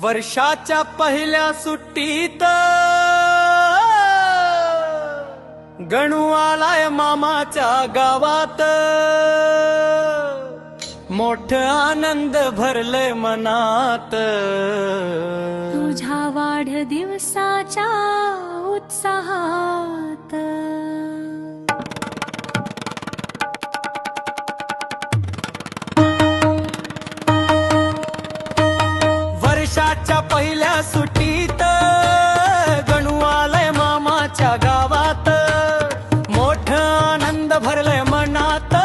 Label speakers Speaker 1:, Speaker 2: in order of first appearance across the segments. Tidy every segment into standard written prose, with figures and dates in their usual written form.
Speaker 1: वर्षाच्या पहिल्या सुट्टीत गणू आलाय मामाच्या गावात. मोठ आनंद भरलय मनात.
Speaker 2: तुझ्या वाढदिवसाच्या उत्साहात
Speaker 1: वर्षाच्या पहिल्या सुट्टीत गणू आलाय मामाच्या गावात. मोठ आनंद भरलय मनात.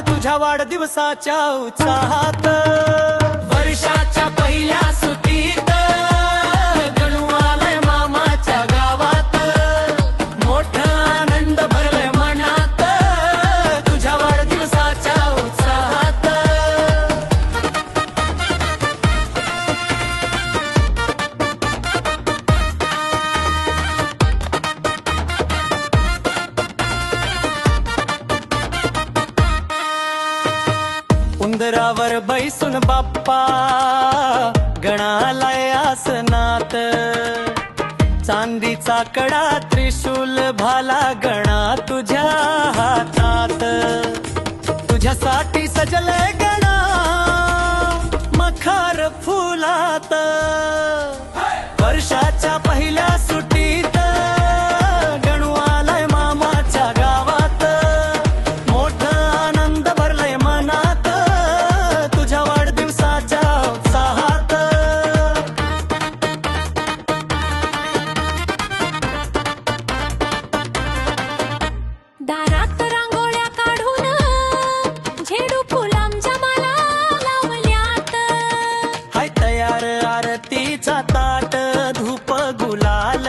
Speaker 1: तुझ्या वाढदिवसाच्या उत्साहात. वर्षाच्या पहिल्या सुट्टीत गणू आलाय मामाच्या गावात. मोठ आनंद भरलय मनात. तुझ्या वाढदिवसाच्या उत्साहात. उंदरावर बैसून बाप्पा गणालाय आसनात. चांदीचा कडा त्रिशूल भाला गणा तुझ्या हातात. तुझ्यासाठी सजलय गणा मखार फुलात. वर्षाच्या पहिल्या सुट्टीत गणू आलाय मामाच्या गावात. मोठ आनंद भरलय मनात. तुझ्या वाढदिवसाच्या उत्साहात.
Speaker 2: दारात रांगोळ्या काढून झेडू फुलांच्या माला लावल्यात.
Speaker 1: हाय तयार आरतीचा ताट. धूप गुलाल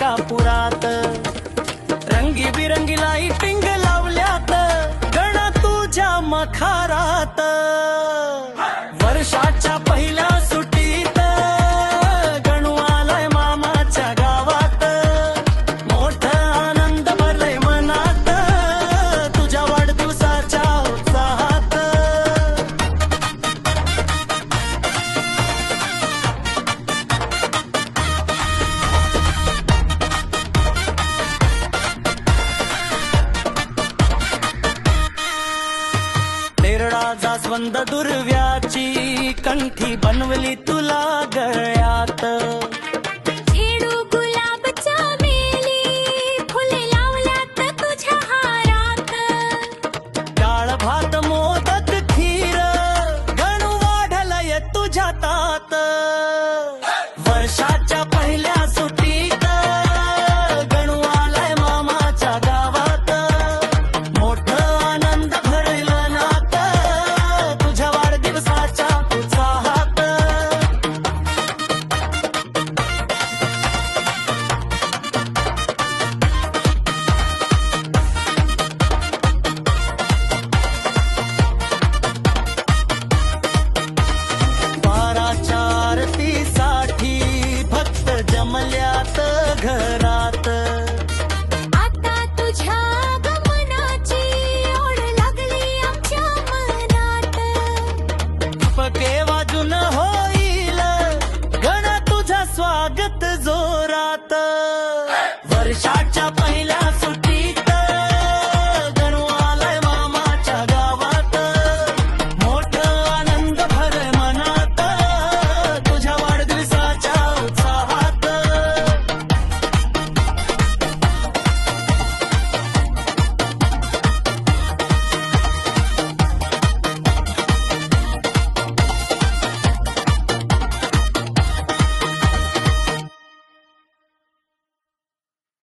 Speaker 1: कापुरात. रंगीबिरंगी लाईटिंग लावल्यात गणा तुझ्या मखारात. वर्षाच्या पहिल्या सुट्टीत गणू आलाय मामाच्या गावात. मोठ आनंद भरलय मनात. तुझ्या वाढदिवसाच्या उत्साहात. तेरडा जास्वंद दुर्व्याची कंठी बनवली तुला गळ्यात.
Speaker 2: झेडू गुलाब चमेली फुले लावल्यात तुझ्या हारात.
Speaker 1: डाळ भात मोदक खीर गणू वाढलय तुझ्या तात.